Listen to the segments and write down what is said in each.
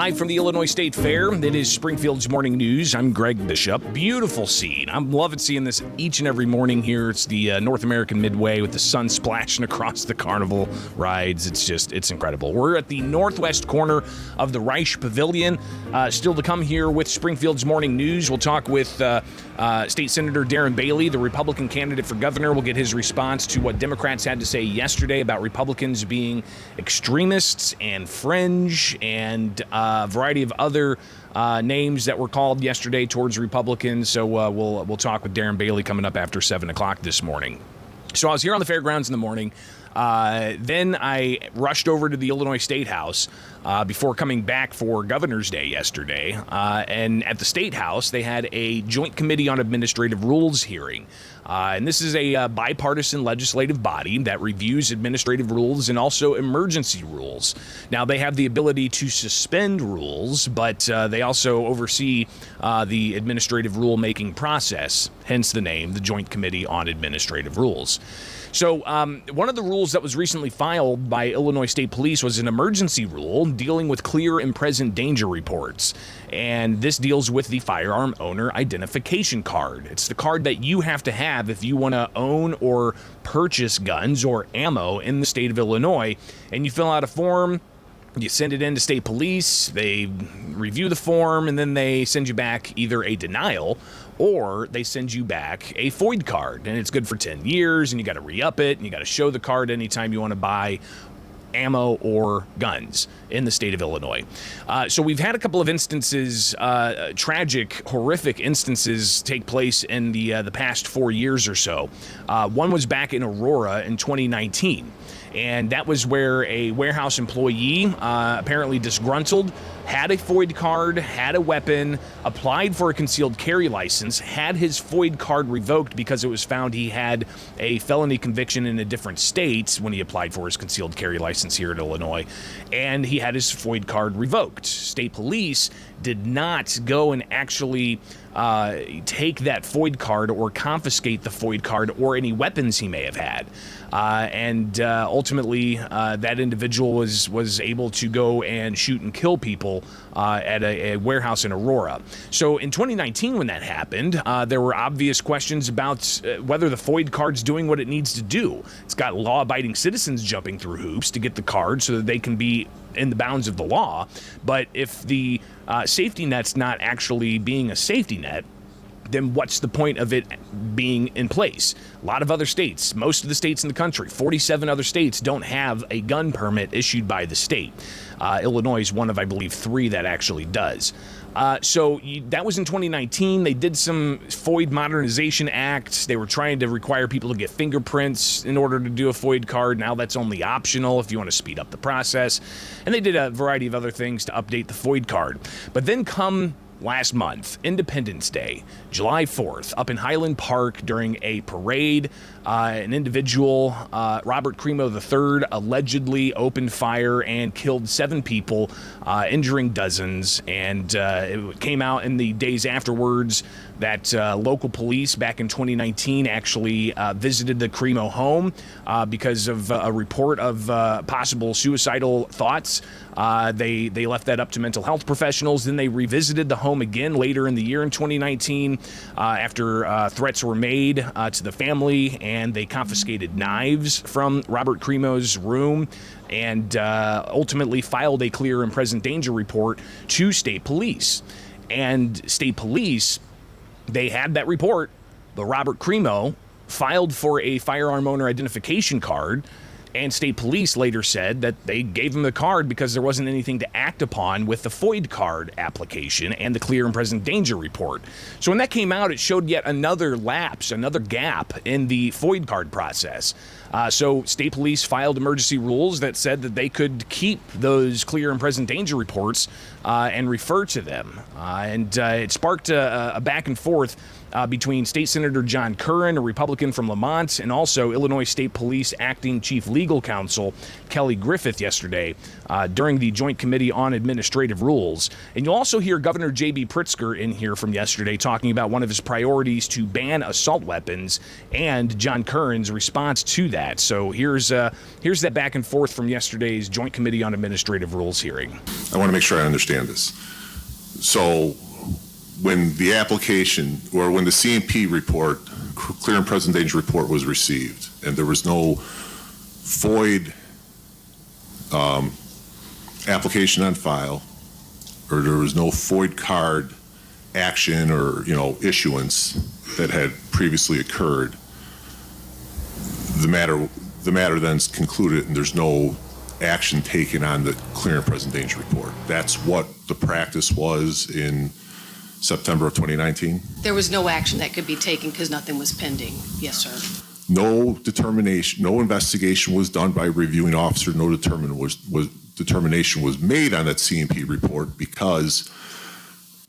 Live from the Illinois State Fair, it is Springfield's Morning News. I'm Greg Bishop. Beautiful scene. I'm loving seeing this each and every morning here. It's the North American Midway with the sun splashing across the carnival rides. It's incredible. We're at the northwest corner of the Reich Pavilion. Still to come here with Springfield's Morning News. We'll talk with State Senator Darren Bailey, the Republican candidate for governor. We'll get his response to what Democrats had to say yesterday about Republicans being extremists and fringe and a variety of other names that were called yesterday towards Republicans. So we'll talk with Darren Bailey coming up after 7 o'clock this morning. So I was here on the fairgrounds in the morning. Then I rushed over to the Illinois State House before coming back for Governor's Day yesterday. And at the State House, they had a Joint Committee on Administrative Rules hearing. And this is a bipartisan legislative body that reviews administrative rules and also emergency rules. Now, they have the ability to suspend rules, but they also oversee the administrative rulemaking process, hence the name, the Joint Committee on Administrative Rules. So one of the rules that was recently filed by Illinois State Police was an emergency rule dealing with clear and present danger reports. And this deals with the firearm owner identification card. It's the card that you have to have if you want to own or purchase guns or ammo in the state of Illinois. And you fill out a form. You send it in to state police, they review the form, and then they send you back either a denial or they send you back a FOID card. And it's good for 10 years, and you got to re-up it, and you got to show the card anytime you want to buy ammo or guns in the state of Illinois. So we've had a couple of instances, tragic, horrific instances take place in the past 4 years or so. One was back in Aurora in 2019. And that was where a warehouse employee, apparently disgruntled, had a FOID card, had a weapon, applied for a concealed carry license, had his FOID card revoked because it was found he had a felony conviction in a different state when he applied for his concealed carry license here in Illinois, and he had his FOID card revoked. State police did not go and actually take that FOID card or confiscate the FOID card or any weapons he may have had. And ultimately, that individual was able to go and shoot and kill people at a warehouse in Aurora. So in 2019, when that happened, there were obvious questions about whether the FOID card's doing what it needs to do. It's got law-abiding citizens jumping through hoops to get the card so that they can be in the bounds of the law. But if the safety net's not actually being a safety net, then what's the point of it being in place? A lot of other states, most of the states in the country, 47 other states don't have a gun permit issued by the state. Illinois is one of, I believe, 3 that actually does. So that was in 2019. They did some FOID Modernization Act. They were trying to require people to get fingerprints in order to do a FOID card. Now that's only optional if you want to speed up the process. And they did a variety of other things to update the FOID card. But then come last month, Independence Day, July 4th, up in Highland Park during a parade, an individual, Robert Cremo III, allegedly opened fire and killed 7 people, injuring dozens. And it came out in the days afterwards that local police back in 2019 actually visited the Cremo home because of a report of possible suicidal thoughts. They left that up to mental health professionals. Then they revisited the home again later in the year in 2019 after threats were made to the family, and they confiscated knives from Robert Cremo's room and ultimately filed a clear and present danger report to state police. And state police, they had that report, but Robert Cremo filed for a firearm owner identification card, and state police later said that they gave him the card because there wasn't anything to act upon with the FOID card application and the clear and present danger report. So when that came out, it showed yet another lapse, another gap in the FOID card process. So state police filed emergency rules that said that they could keep those clear and present danger reports and refer to them. And it sparked a back and forth between State Senator John Curran, a Republican from Lamont, and also Illinois State Police Acting Chief Legal Counsel Kelly Griffith yesterday during the Joint Committee on Administrative Rules. And you'll also hear Governor J.B. Pritzker in here from yesterday talking about one of his priorities to ban assault weapons and John Curran's response to that. So here's that back and forth from yesterday's Joint Committee on Administrative Rules hearing. I want to make sure I understand this. So when the application or when the CMP report, clear and present danger report, was received and there was no FOID application on file, or there was no FOID card action or issuance that had previously occurred, the matter then is concluded and there's no action taken on the clear and present danger report. That's what the practice was in September of 2019? There was no action that could be taken because nothing was pending. Yes, sir. No determination, no investigation was done by a reviewing officer. No determination was made on that CMP report because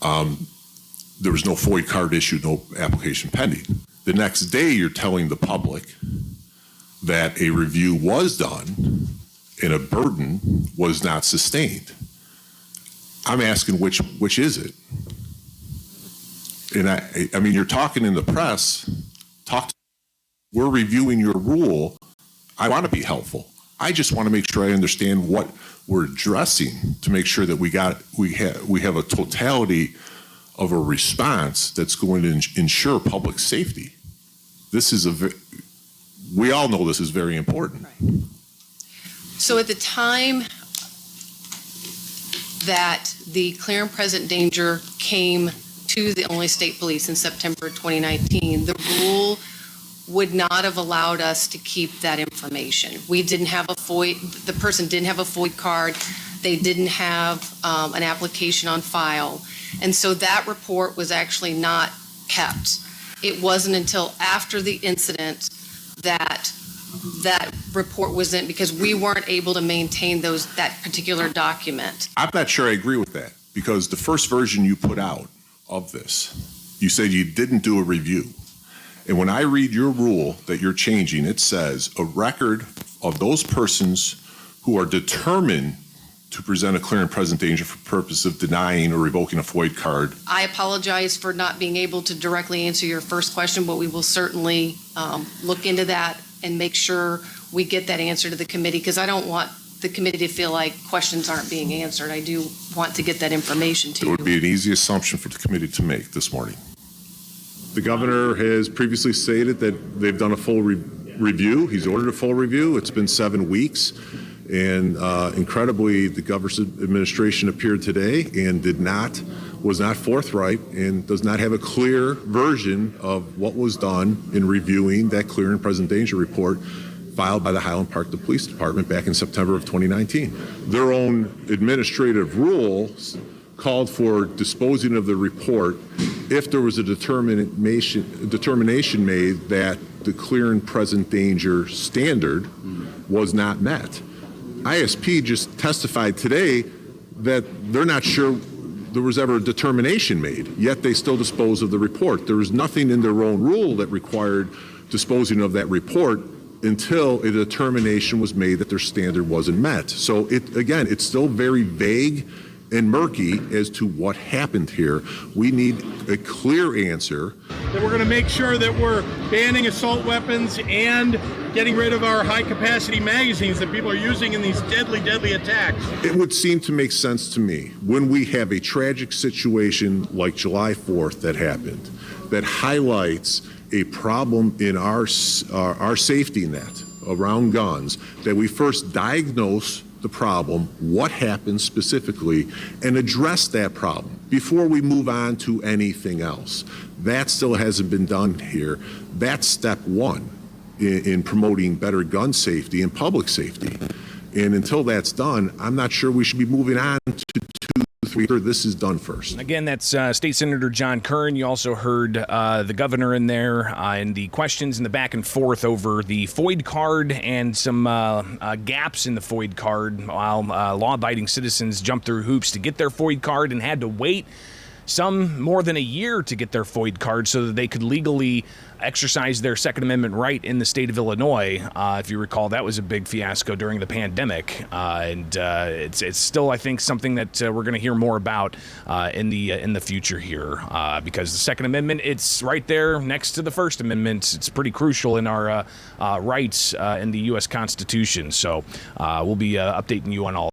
there was no FOID card issued, no application pending. The next day, you're telling the public that a review was done and a burden was not sustained. I'm asking which is it? And I mean, you're talking in the press, we're reviewing your rule. I want to be helpful. I just want to make sure I understand what we're addressing to make sure that we have a totality of a response that's going to ensure public safety. We all know this is very important. Right. So at the time that the clear and present danger came to the Illinois State Police in September 2019, the rule would not have allowed us to keep that information. We didn't have a FOID, the person didn't have a FOID card, they didn't have an application on file, and so that report was actually not kept. It wasn't until after the incident that report was in, because we weren't able to maintain that particular document. I'm not sure I agree with that, because the first version you put out of this, you said you didn't do a review. And when I read your rule that you're changing, it says a record of those persons who are determined to present a clear and present danger for purpose of denying or revoking a FOID card. I apologize for not being able to directly answer your first question, but we will certainly look into that and make sure we get that answer to the committee, because I don't want the committee to feel like questions aren't being answered. I do want to get that information to you. It would be an easy assumption for the committee to make this morning. The governor has previously stated that they've done a full review. He's ordered a full review. It's been 7 weeks. And incredibly, the governor's administration appeared today and was not forthright and does not have a clear version of what was done in reviewing that clear and present danger report filed by the Highland Park Police Department back in September of 2019. Their own administrative rules called for disposing of the report if there was a determination made that the clear and present danger standard was not met. ISP just testified today that they're not sure there was ever a determination made, yet they still dispose of the report. There was nothing in their own rule that required disposing of that report until a determination was made that their standard wasn't met. So it's still very vague and murky as to what happened here. We need a clear answer. That we're going to make sure that we're banning assault weapons and getting rid of our high-capacity magazines that people are using in these deadly, deadly attacks. It would seem to make sense to me when we have a tragic situation like July 4th that happened, that highlights a problem in our safety net around guns, that we first diagnose the problem, what happened specifically, and address that problem before we move on to anything else. That still hasn't been done here. That's step one in promoting better gun safety and public safety. And until that's done, I'm not sure we should be moving on to 2, 3. This is done first. Again, that's State Senator John Curran. You also heard the governor in there and the questions and the back and forth over the FOID card and some gaps in the FOID card while law-abiding citizens jumped through hoops to get their FOID card and had to wait some more than a year to get their FOID card so that they could legally exercise their Second Amendment right in the state of Illinois. If you recall, that was a big fiasco during the pandemic, and it's still, I think, something that we're going to hear more about in the future here, because the Second Amendment, it's right there next to the First Amendment. It's pretty crucial in our rights in the U.S. Constitution. So we'll be updating you on all